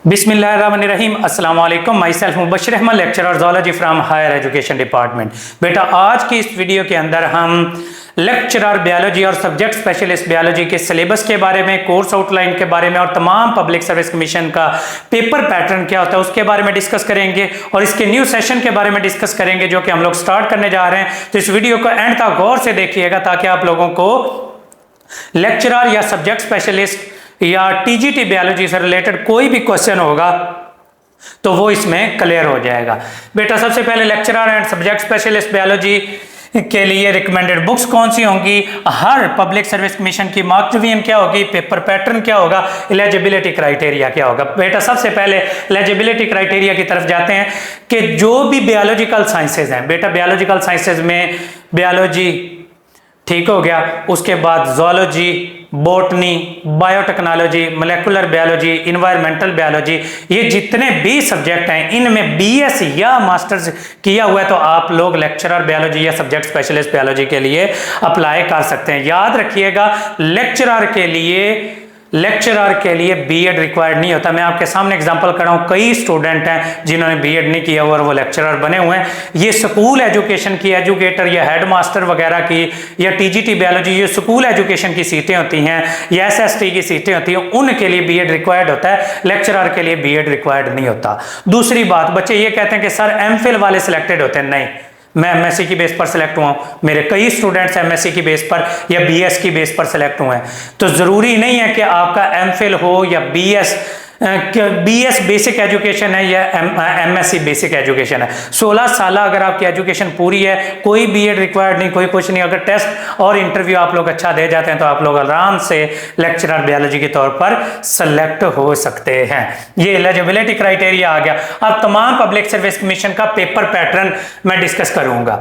बिस्मिल्लाहिर्रहमानिर्रहीम अस्सलाम वालेकुम। Myself Mubashir Ahmad, lecturer zoology from higher education department. बेटा आज की इस वीडियो के अंदर हम लेक्चरर बायोलॉजी और सब्जेक्ट स्पेशलिस्ट बायोलॉजी के सिलेबस के बारे में, कोर्स आउटलाइन के बारे में और तमाम पब्लिक सर्विस कमीशन का पेपर पैटर्न क्या होता है उसके बारे में डिस्कस करेंगे और इसके न्यू सेशन के बारे में डिस्कस करेंगे जो कि हम लोग स्टार्ट करने जा रहे हैं। तो इस वीडियो को एंड तक गौर से देखिएगा ताकि आप लोगों को लेक्चरर या सब्जेक्ट स्पेशलिस्ट या टीजीटी बायोलॉजी से रिलेटेड कोई भी क्वेश्चन होगा तो वो इसमें क्लियर हो जाएगा। बेटा सबसे पहले lecturer and subject specialist biology के लिए रिकमेंडेड बुक्स कौन सी होंगी, हर पब्लिक सर्विस कमीशन की मार्क डिवीजन क्या होगी, पेपर पैटर्न क्या होगा, एलिजिबिलिटी क्राइटेरिया क्या होगा। बेटा सबसे पहले एलिजिबिलिटी क्राइटेरिया की तरफ जाते हैं कि जो भी बायोलॉजिकल साइंसेज हैं, बेटा बायोलॉजिकल साइंसेज में बायोलॉजी ठीक हो गया, उसके बाद zoology, botany, biotechnology, molecular biology, environmental biology, ये जितने भी सब्जेक्ट हैं इनमें बीएस या मास्टर्स किया हुआ है तो आप लोग लेक्चरर बायोलॉजी या सब्जेक्ट स्पेशलिस्ट बायोलॉजी के लिए अप्लाई कर सकते हैं। याद रखिएगा लेक्चरर के लिए बीएड रिक्वायर्ड नहीं होता। मैं आपके सामने एग्जांपल कर रहा हूँ, कई स्टूडेंट हैं जिन्होंने बीएड नहीं किया और वो लेक्चरर बने हुए हैं। ये स्कूल एजुकेशन की एजुकेटर या हेड मास्टर वगैरह की या टीजीटी बायोलॉजी, ये स्कूल एजुकेशन की सीटें होती हैं या एसएसटी की सीटें होती हैं, उनके लिए बीएड रिक्वायर्ड होता है, लेक्चरर के लिए बीएड रिक्वायर्ड नहीं होता। दूसरी बात, बच्चे ये कहते हैं कि सर एमफिल वाले सिलेक्टेड होते हैं। नहीं, मैं एमएससी की बेस पर सिलेक्ट हुआ हूं, मेरे कई स्टूडेंट्स एमएससी की बेस पर या बीएस की बेस पर सिलेक्ट हुए हैं। तो जरूरी नहीं है कि आपका एमफिल हो या बीएस बेसिक एजुकेशन है या एमएससी बेसिक एजुकेशन है। 16 साल अगर आपकी एजुकेशन पूरी है, कोई बीएड रिक्वायर्ड नहीं, कोई कुछ नहीं। अगर टेस्ट और इंटरव्यू आप लोग अच्छा दे जाते हैं तो आप लोग आराम से लेक्चरर बायोलॉजी के तौर पर सेलेक्ट हो सकते हैं। ये एलिजिबिलिटी क्राइटेरिया आ गया। अब तमाम पब्लिक सर्विस कमीशन का पेपर पैटर्न मैं डिस्कस करूंगा।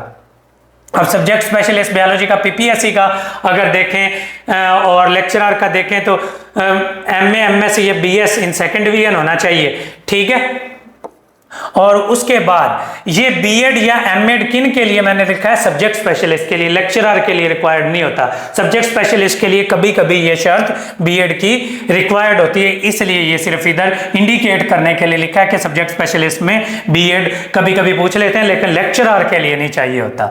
अब सब्जेक्ट स्पेशलिस्ट बायोलॉजी का पीपीएससी का अगर देखें और लेक्चरर का देखें तो एमए, एमएससी या बीएस इन सेकंड डिवीजन होना चाहिए, ठीक है। और उसके बाद ये बीएड या एमएड किन के लिए मैंने लिखा है, सब्जेक्ट स्पेशलिस्ट के लिए, लेक्चरर के लिए रिक्वायर्ड नहीं होता। सब्जेक्ट स्पेशलिस्ट के लिए कभी कभी ये शर्त बीएड की रिक्वायर्ड होती है, इसलिए ये सिर्फ इधर इंडिकेट करने के लिए लिखा है कि सब्जेक्ट स्पेशलिस्ट में बीएड कभी कभी पूछ लेते हैं लेकिन लेक्चरर के लिए नहीं चाहिए होता।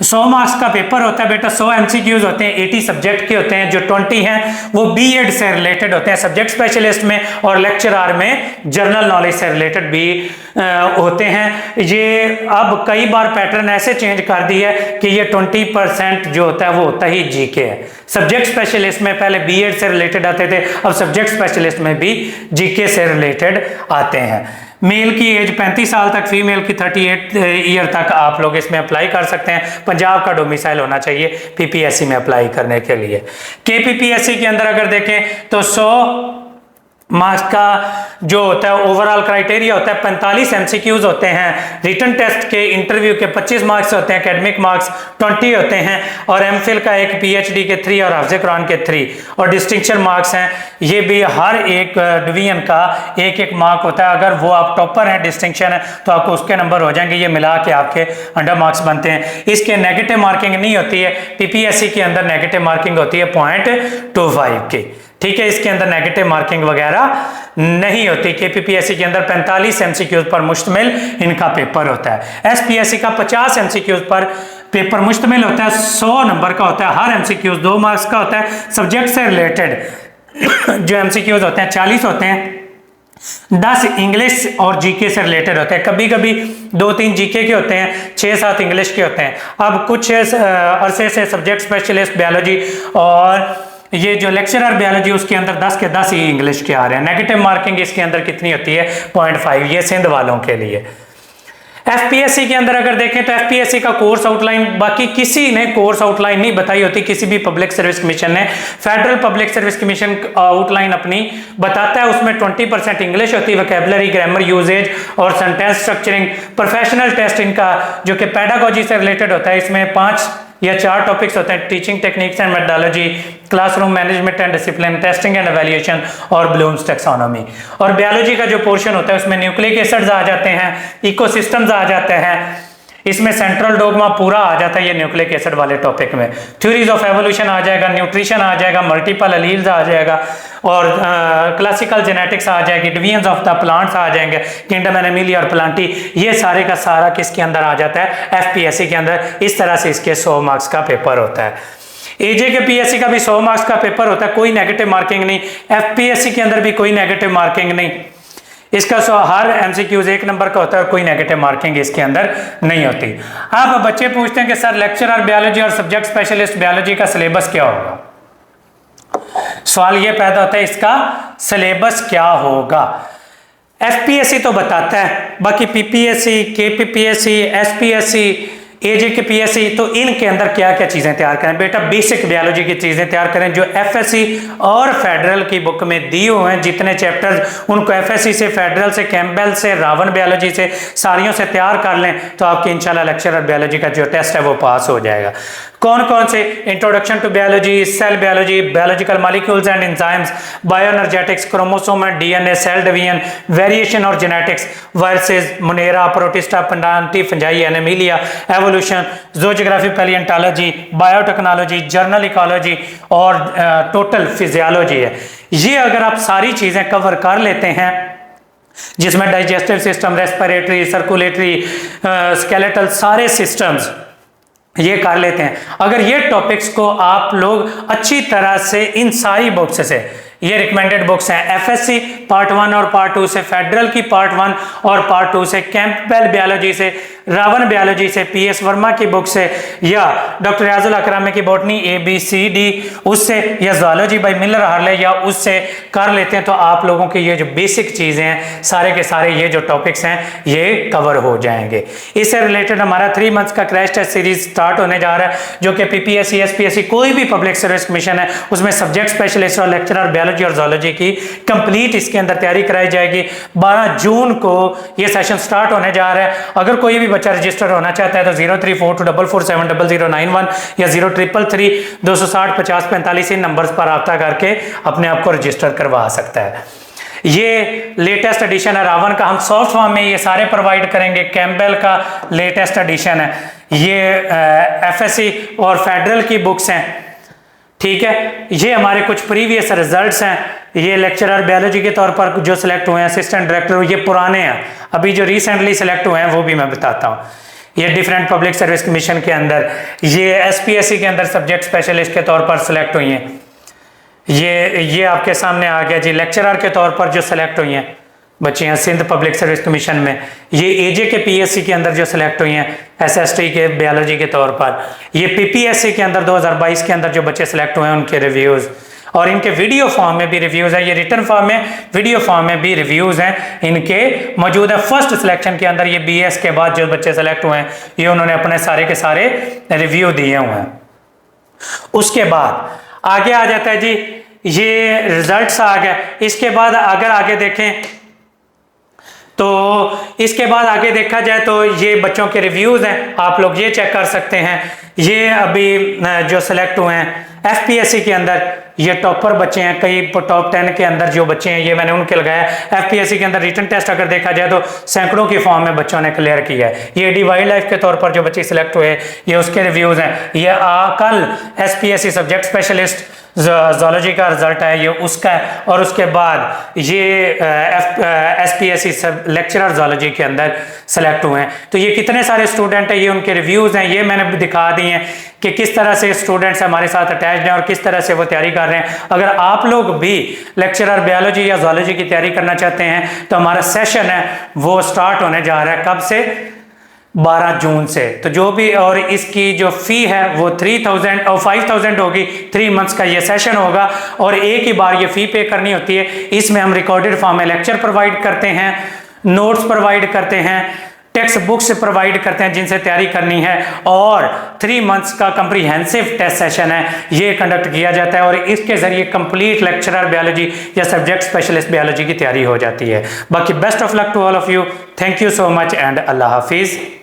100 मार्क्स का पेपर होता है बेटा, 100 एमसीक्यूज होते हैं, 80 सब्जेक्ट के होते हैं, जो 20 हैं वो बीएड से रिलेटेड होते हैं सब्जेक्ट स्पेशलिस्ट में, और लेक्चरर में जनरल नॉलेज से रिलेटेड भी होते हैं। ये अब कई बार पैटर्न ऐसे चेंज कर दिया है कि ये 20% जो होता है वो होता ही जीके है। सब्जेक्ट स्पेशलिस्ट में पहले बीएड से रिलेटेड आते थे, अब सब्जेक्ट स्पेशलिस्ट में भी जीके से रिलेटेड आते हैं। मेल की एज 35 साल तक, फीमेल की 38 ईयर तक आप लोग इसमें अप्लाई कर सकते हैं। पंजाब का डोमिसाइल होना चाहिए पीपीएससी में अप्लाई करने के लिए। केपीपीएससी के अंदर अगर देखें तो 100 मार्क्स का जो होता है ओवरऑल क्राइटेरिया होता है, 45 एमसीक्यूज होते हैं, रिटन टेस्ट के इंटरव्यू के 25 मार्क्स होते हैं, एकेडमिक मार्क्स 20 होते हैं, और एमफिल का एक, पीएचडी के 3 और हाफिज़ कुरान के 3, और डिस्टिंक्शन मार्क्स हैं। ये भी हर एक डिवीजन का एक एक मार्क होता है। अगर वो आप टॉपर हैं, डिस्टिंक्शन है, तो आपको उसके नंबर हो जाएंगे, ये मिला के आपके अंडर मार्क्स बनते हैं। इसके नेगेटिव मार्किंग नहीं होती है, पीपीएससी के अंदर नेगेटिव मार्किंग होती है 0.25 की, ठीक है। इसके अंदर नेगेटिव मार्किंग वगैरह नहीं होती। केपीपीएससी के अंदर 45 एमसीक्यूज पर मुश्तमिल इनका पेपर होता है। एसपीएससी का 50 एमसीक्यूज पर पेपर मुश्तमिल होता है, 100 नंबर का होता है, हर एमसीक्यूज 2 मार्क्स का होता है। सब्जेक्ट से रिलेटेड जो एमसीक्यूज होते हैं 40 होते हैं, 10 इंग्लिश और जीके से रिलेटेड होते हैं, कभी कभी 2-3 जीके के होते हैं, 6-7 इंग्लिश के होते हैं। अब कुछ अरसे से सब्जेक्ट स्पेशलिस्ट बायोलॉजी और ये जो लेक्चरर बायोलॉजी उसके अंदर 10 के 10 ही इंग्लिश के आ रहे हैं। नेगेटिव मार्किंग इसके अंदर कितनी होती है, 0.5, ये सिंध वालों के लिए। एफपीएससी के अंदर अगर देखें तो एफपीएससी का कोर्स आउटलाइन बाकी किसी ने कोर्स आउटलाइन नहीं बताई होती, किसी भी पब्लिक सर्विस कमीशन ने। Federal public service commission outline अपनी बताता है, उसमें 20% इंग्लिश होती है, वोकैबुलरी, ग्रामर, यूजेज और सेंटेंस स्ट्रक्चरिंग। प्रोफेशनल टेस्ट इनका जो कि पेडागोजी से रिलेटेड होता है, इसमें 5 या 4 टॉपिक्स होते हैं, teaching techniques and methodology, classroom management and discipline, testing and evaluation और ब्लूम्स टैक्सोनॉमी। और बायोलॉजी का जो पोर्शन होता है उसमें न्यूक्लिक एसिड्स आ जाते हैं, इकोसिस्टम्स आ जाते हैं, इसमें सेंट्रल डोगमा पूरा आ जाता है ये न्यूक्लिक एसिड वाले टॉपिक में। थ्योरीज ऑफ एवोल्यूशन आ जाएगा, न्यूट्रिशन आ जाएगा, मल्टीपल एलील्स आ जाएगा, और क्लासिकल जेनेटिक्स आ जाएगी, डिवीजन ऑफ द प्लांट्स आ जाएंगे, किंगडम एनिमली और प्लांटी, ये सारे का सारा किसके अंदर आ जाता है, एफपीएससी के अंदर। इस तरह से इसके 100 मार्क्स का पेपर होता है। एजे के पीएससी का भी 100 मार्क्स का पेपर होता है, कोई नेगेटिव मार्किंग नहीं। एफपीएससी के अंदर भी कोई नेगेटिव मार्किंग नहीं। इसका हर एमसीक्यूज 1 नंबर का होता है और कोई नेगेटिव मार्किंग इसके अंदर नहीं होती। अब बच्चे पूछते हैं कि सर लेक्चरर बायोलॉजी और सब्जेक्ट स्पेशलिस्ट बायोलॉजी का सिलेबस क्या होगा। सवाल ये पैदा होता है इसका सिलेबस क्या होगा। एफपीएससी तो बताता है, बाकी पीपीएससी, केपीपीएससी, एसपीएससी, एजे के पीएससी, तो इनके अंदर क्या क्या चीजें तैयार करें बेटा, बेसिक बायोलॉजी की चीजें तैयार करें जो एफएससी और फेडरल की बुक में दिए हुए हैं। जितने चैप्टर्स उनको एफएससी से, फेडरल से, कैम्पबेल से, रावण बायोलॉजी से, सारियों से तैयार कर लें तो आपके इंशाल्लाह लेक्चरर बायोलॉजी का जो टेस्ट है वो पास हो जाएगा। कौन कौन से, introduction to biology, cell biology, biological molecules and enzymes, bioenergetics, chromosome and DNA, cell division, variation और जेनेटिक्स, वायरसेस, मोनेरा, प्रोटिस्टा, पेंडांटी, fungi, animalia, evolution, zoology, palaeontology, biotechnology, general ecology और टोटल फिजियोलॉजी है। ये अगर आप सारी चीजें कवर कर लेते हैं जिसमें digestive system, respiratory, circulatory, skeletal, सारे सिस्टम्स ये कर लेते हैं, अगर ये टॉपिक्स को आप लोग अच्छी तरह से इन सारी बुक्स से, ये रिकमेंडेड बुक्स हैं एफएससी पार्ट 1 और पार्ट 2 से, फेडरल की पार्ट 1 और पार्ट 2 से, कैंपबेल बायोलॉजी से, रावण बायोलॉजी से, पीएस वर्मा की बुक से, या डॉक्टर रियाजुल अकरामी की बॉटनी ABCD उससे, या ज़ूलॉजी बाय मिलर हार्ले या उससे कर लेते हैं तो आप लोगों की ये जो बेसिक चीज़ें हैं सारे के सारे ये जो टॉपिक्स हैं ये कवर हो जाएंगे। इससे रिलेटेड हमारा 3 मंथ्स का क्रैश टेस्ट सीरीज स्टार्ट होने जा रहा है जो कि पीपीएससी, एसपीएससी, कोई भी पब्लिक सर्विस कमीशन है उसमें सब्जेक्ट स्पेशलिस्ट और लेक्चरर बायोलॉजी और ज़ूलॉजी की कंप्लीट इसके अंदर तैयारी कराई जाएगी। 12 जून को ये सेशन स्टार्ट होने जा रहा है। अगर कोई भी बच्चा रजिस्टर होना चाहता है तो 034244470091 या 03332602605045 इन नंबर्स पर रब्ता करके अपने आप को रजिस्टर करवा सकता है। ये लेटेस्ट एडिशन है रावण का, हम सॉफ्ट फॉर्म में ये सारे प्रोवाइड करेंगे। कैम्पबेल का लेटेस्ट एडिशन है, ये एफएससी और फेडरल की बुक्स हैं, ठीक है। ये हमारे कुछ प्रीवियस रिजल्ट्स हैं, ये लेक्चरर बायोलॉजी के तौर पर जो सिलेक्ट हुए हैं, असिस्टेंट डायरेक्टर, ये पुराने हैं, अभी जो रिसेंटली सिलेक्ट हुए हैं वो भी मैं बताता हूँ। ये डिफरेंट पब्लिक सर्विस कमीशन के अंदर, ये एसपीएससी के अंदर सब्जेक्ट स्पेशलिस्ट के तौर पर सिलेक्ट हुई हैं। ये आपके सामने आ गया जी, लेक्चरर के तौर पर जो सिलेक्ट हुई हैं बच्चे हैं सिंध पब्लिक सर्विस कमीशन में। ये एजे के पीएससी के अंदर जो सिलेक्ट हुई हैं एसएसटी के बायोलॉजी के तौर पर। ये पीपीएससी के अंदर 2022 के अंदर जो बच्चे सिलेक्ट हुए हैं उनके रिव्यूज़, और इनके वीडियो फॉर्म में भी रिव्यूज़ है, ये रिटर्न फॉर्म में, वीडियो फॉर्म में भी रिव्यूज़ हैं इनके मौजूद है। फर्स्ट सिलेक्शन के अंदर ये बीएस के बाद जो बच्चे सेलेक्ट हुए हैं ये उन्होंने अपने सारे के सारे रिव्यू दिए हुए हैं। उसके बाद आगे आ जाता है जी, ये रिजल्ट्स आ गया। इसके बाद अगर आगे देखें तो इसके बाद आगे देखा जाए तो ये बच्चों के रिव्यूज़ हैं, आप लोग ये चेक कर सकते हैं। ये अभी जो सिलेक्ट हुए हैं एफपीएससी के अंदर, ये टॉपर बच्चे हैं, कई टॉप 10 के अंदर जो बच्चे हैं ये मैंने उनके लगाया। एफपीएससी के अंदर रिटन टेस्ट अगर देखा जाए तो सैकड़ों की फॉर्म में बच्चों ने क्लियर किया है। ये डी वाइल्ड लाइफ के तौर पर जो बच्चे सिलेक्ट हुए ये उसके रिव्यूज़ हैं। ये कल एसपीएससी सब्जेक्ट स्पेशलिस्ट ज़ूलॉजी का रिजल्ट है, ये उसका है। और उसके बाद ये एसपीएससी सब लेक्चरर ज़ूलॉजी के अंदर सेलेक्ट हुए हैं। तो ये कितने सारे स्टूडेंट हैं, ये उनके रिव्यूज़ हैं, ये मैंने दिखा दिए हैं कि किस तरह से स्टूडेंट्स हमारे साथ अटैच्ड हैं और किस तरह से वो तैयारी कर रहे हैं। अगर आप लोग भी लेक्चरर बायोलॉजी या ज़ूलॉजी की तैयारी करना चाहते हैं तो हमारा सेशन है वो स्टार्ट होने जा रहा है कब से, 12 जून से। तो जो भी, और इसकी जो फ़ी है वो 3000 और 5000 होगी। 3 मंथ्स का ये सेशन होगा और एक ही बार ये फ़ी पे करनी होती है। इसमें हम रिकॉर्डेड फॉर्म में लेक्चर प्रोवाइड करते हैं, नोट्स प्रोवाइड करते हैं, टेक्स्ट बुक्स प्रोवाइड करते हैं जिनसे तैयारी करनी है, और 3 मंथ्स का कंप्रीहेंसिव टेस्ट सेशन है ये कंडक्ट किया जाता है। और इसके ज़रिए कंप्लीट लेक्चरर बायोलॉजी या सब्जेक्ट स्पेशलिस्ट बायोलॉजी की तैयारी हो जाती है। बाकी best of luck to all of you. Thank you so much and अल्लाह हाफिज़।